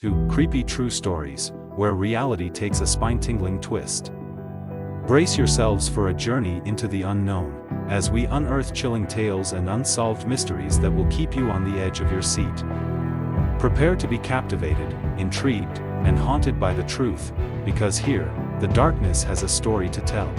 to Creepy True Stories, where reality takes a spine-tingling twist. Brace yourselves for a journey into the unknown, as we unearth chilling tales and unsolved mysteries that will keep you on the edge of your seat. Prepare to be captivated, intrigued, and haunted by the truth, because here, the darkness has a story to tell.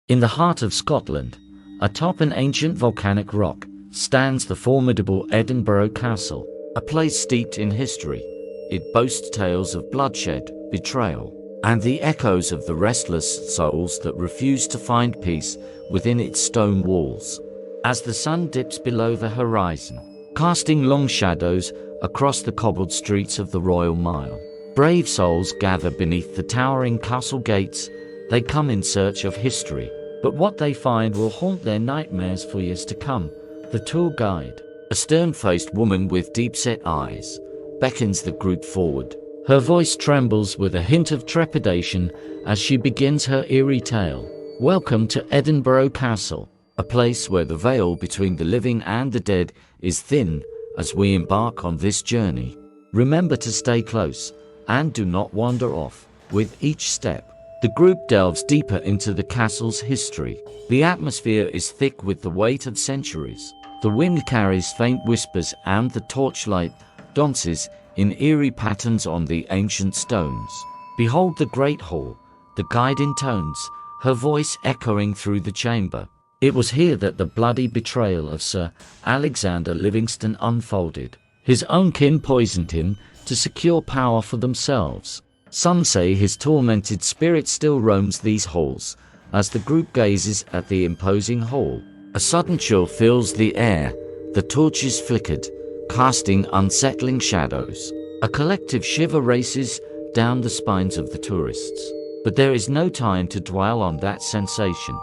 In the heart of Scotland, atop an ancient volcanic rock, stands the formidable Edinburgh Castle, a place steeped in history. It boasts tales of bloodshed, betrayal, and the echoes of the restless souls that refuse to find peace within its stone walls. As the sun dips below the horizon, casting long shadows across the cobbled streets of the Royal Mile, brave souls gather beneath the towering castle gates. They come in search of history, but what they find will haunt their nightmares for years to come. The tour guide, a stern-faced woman with deep-set eyes, beckons the group forward. Her voice trembles with a hint of trepidation as she begins her eerie tale. Welcome to Edinburgh Castle, a place where the veil between the living and the dead is thin as we embark on this journey. Remember to stay close and do not wander off. With each step, the group delves deeper into the castle's history. The atmosphere is thick with the weight of centuries. The wind carries faint whispers and the torchlight dances in eerie patterns on the ancient stones. Behold the great hall, the guide intones, her voice echoing through the chamber. It was here that the bloody betrayal of Sir Alexander Livingston unfolded. His own kin poisoned him to secure power for themselves. Some say his tormented spirit still roams these halls. As the group gazes at the imposing hall, a sudden chill fills the air. The torches flickered, casting unsettling shadows. A collective shiver races down the spines of the tourists. But there is no time to dwell on that sensation,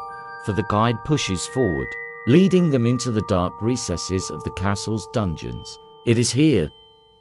for the guide pushes forward, leading them into the dark recesses of the castle's dungeons. It is here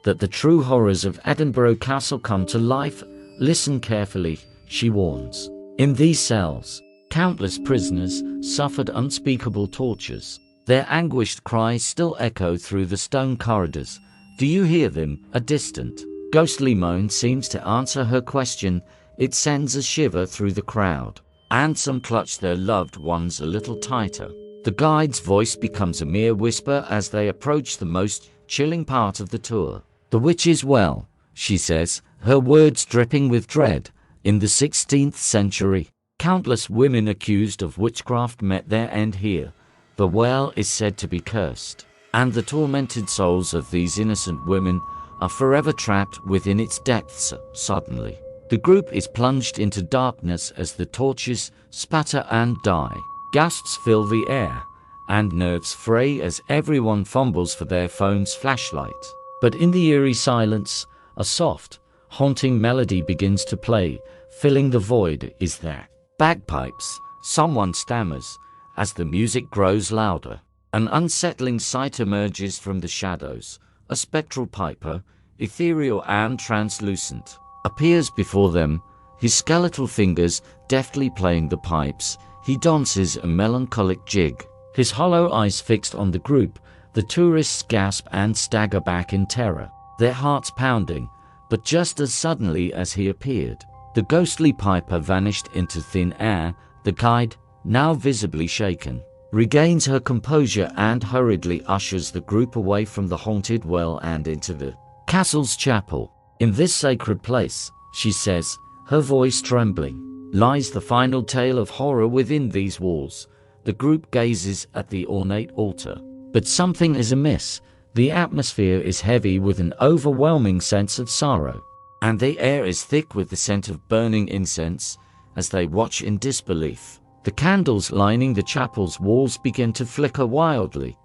that the true horrors of Edinburgh Castle come to life. Listen carefully, she warns. In these cells, countless prisoners suffered unspeakable tortures. Their anguished cries still echo through the stone corridors. Do you hear them? A distant, ghostly moan seems to answer her question. It sends a shiver through the crowd, and some clutch their loved ones a little tighter. The guide's voice becomes a mere whisper as they approach the most chilling part of the tour. The witch is well, she says, her words dripping with dread. In the 16th century, countless women accused of witchcraft met their end here. The well is said to be cursed, and the tormented souls of these innocent women are forever trapped within its depths. Suddenly, the group is plunged into darkness as the torches spatter and die. Gasps fill the air, and nerves fray as everyone fumbles for their phone's flashlight. But in the eerie silence, a soft, haunting melody begins to play, filling the void. Is there bagpipes? Someone stammers. As the music grows louder, an unsettling sight emerges from the shadows. A spectral piper, ethereal and translucent, appears before them, his skeletal fingers deftly playing the pipes. He dances a melancholic jig, his hollow eyes fixed on the group. The tourists gasp and stagger back in terror, their hearts pounding. But just as suddenly as he appeared, the ghostly piper vanished into thin air. The guide, now visibly shaken, regains her composure and hurriedly ushers the group away from the haunted well and into the castle's chapel. In this sacred place, she says, her voice trembling, lies the final tale of horror within these walls. The group gazes at the ornate altar, but something is amiss. The atmosphere is heavy with an overwhelming sense of sorrow, and the air is thick with the scent of burning incense. As they watch in disbelief, the candles lining the chapel's walls begin to flicker wildly,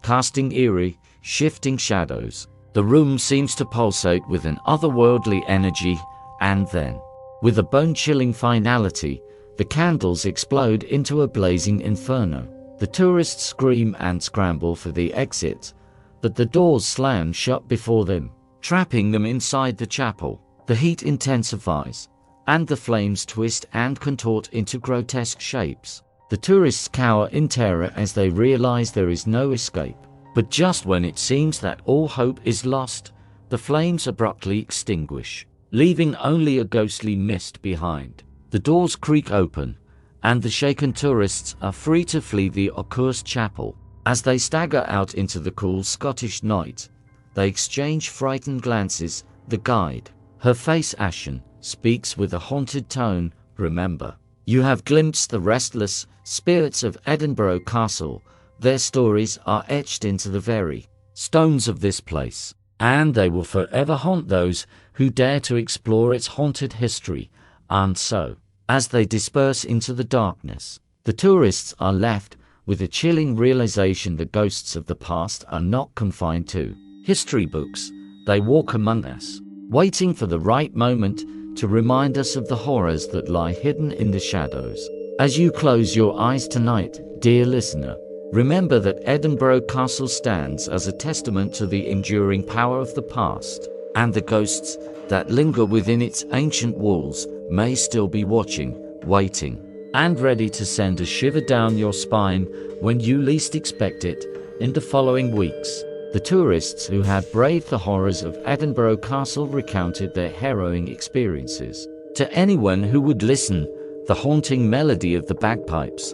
casting eerie, shifting shadows. The room seems to pulsate with an otherworldly energy, and then, with a bone-chilling finality, the candles explode into a blazing inferno. The tourists scream and scramble for the exit, but the doors slam shut before them, trapping them inside the chapel. The heat intensifies, and the flames twist and contort into grotesque shapes. The tourists cower in terror as they realize there is no escape. But just when it seems that all hope is lost, the flames abruptly extinguish, leaving only a ghostly mist behind. The doors creak open, and the shaken tourists are free to flee the accursed chapel. As they stagger out into the cool Scottish night, they exchange frightened glances. The guide, her face ashen, speaks with a haunted tone. Remember, you have glimpsed the restless spirits of Edinburgh Castle. Their stories are etched into the very stones of this place, and they will forever haunt those who dare to explore its haunted history. And so, as they disperse into the darkness, the tourists are left with a chilling realization the ghosts of the past are not confined to history books. They walk among us, waiting for the right moment to remind us of the horrors that lie hidden in the shadows. As you close your eyes tonight, dear listener, remember that Edinburgh Castle stands as a testament to the enduring power of the past, and the ghosts that linger within its ancient walls may still be watching, waiting, and ready to send a shiver down your spine when you least expect it. In the following weeks, the tourists who had braved the horrors of Edinburgh Castle recounted their harrowing experiences. To anyone who would listen, the haunting melody of the bagpipes,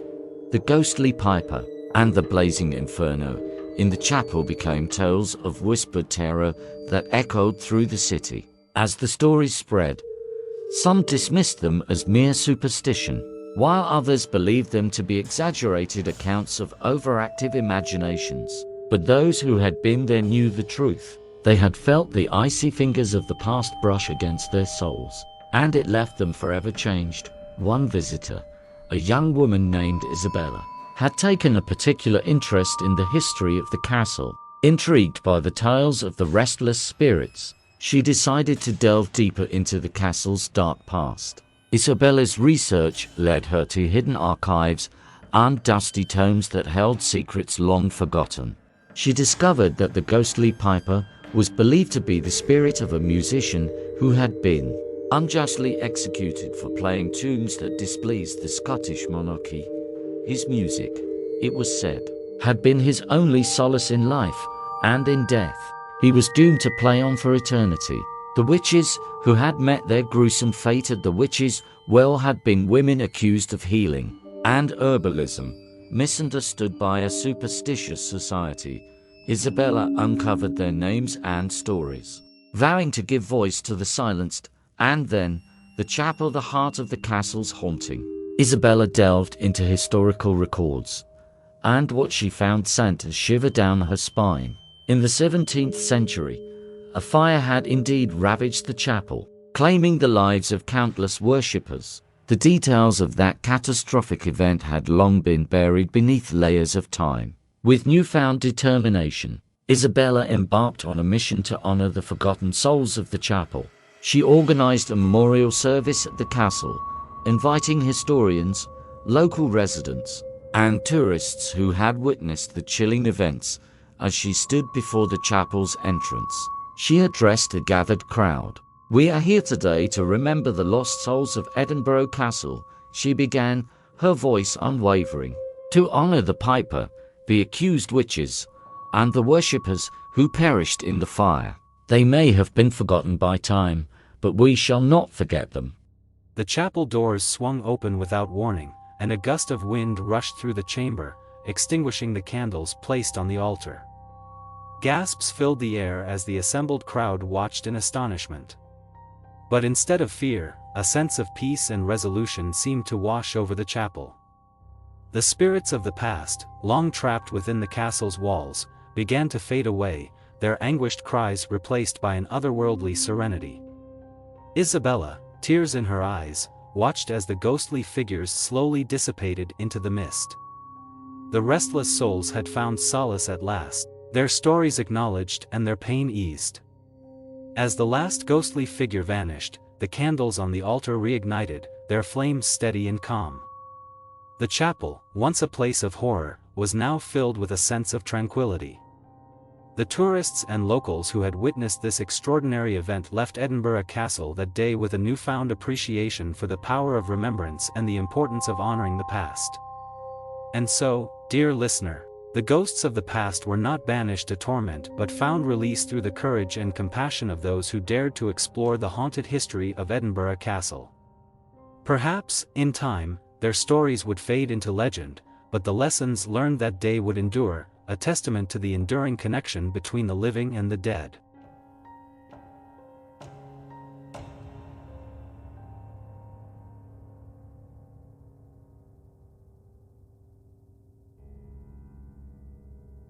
the ghostly piper, and the blazing inferno in the chapel became tales of whispered terror that echoed through the city. As the stories spread, some dismissed them as mere superstition, while others believed them to be exaggerated accounts of overactive imaginations. But those who had been there knew the truth. They had felt the icy fingers of the past brush against their souls, and it left them forever changed. One visitor, a young woman named Isabella, had taken a particular interest in the history of the castle. Intrigued by the tales of the restless spirits, she decided to delve deeper into the castle's dark past. Isabella's research led her to hidden archives and dusty tomes that held secrets long forgotten. She discovered that the ghostly piper was believed to be the spirit of a musician who had been unjustly executed for playing tunes that displeased the Scottish monarchy. His music, it was said, had been his only solace in life, and in death, he was doomed to play on for eternity. The witches who had met their gruesome fate at the witches' well had been women accused of healing and herbalism, misunderstood by a superstitious society. Isabella uncovered their names and stories, vowing to give voice to the silenced. And then, the chapel, the heart of the castle's haunting. Isabella delved into historical records, and what she found sent a shiver down her spine. In the 17th century, a fire had indeed ravaged the chapel, claiming the lives of countless worshippers. The details of that catastrophic event had long been buried beneath layers of time. With newfound determination, Isabella embarked on a mission to honor the forgotten souls of the chapel. She organized a memorial service at the castle, inviting historians, local residents, and tourists who had witnessed the chilling events. As she stood before the chapel's entrance, she addressed a gathered crowd. "We are here today to remember the lost souls of Edinburgh Castle," she began, her voice unwavering. "To honor the piper, the accused witches, and the worshippers who perished in the fire. They may have been forgotten by time, but we shall not forget them." The chapel doors swung open without warning, and a gust of wind rushed through the chamber, extinguishing the candles placed on the altar. Gasps filled the air as the assembled crowd watched in astonishment. But instead of fear, a sense of peace and resolution seemed to wash over the chapel. The spirits of the past, long trapped within the castle's walls, began to fade away, their anguished cries replaced by an otherworldly serenity. Isabella, tears in her eyes, watched as the ghostly figures slowly dissipated into the mist. The restless souls had found solace at last, their stories acknowledged and their pain eased. As the last ghostly figure vanished, the candles on the altar reignited, their flames steady and calm. The chapel, once a place of horror, was now filled with a sense of tranquility. The tourists and locals who had witnessed this extraordinary event left Edinburgh Castle that day with a newfound appreciation for the power of remembrance and the importance of honoring the past. And so, dear listener, The ghosts of the past were not banished to torment but found release through the courage and compassion of those who dared to explore the haunted history of Edinburgh Castle. Perhaps, in time, their stories would fade into legend, but the lessons learned that day would endure, a testament to the enduring connection between the living and the dead.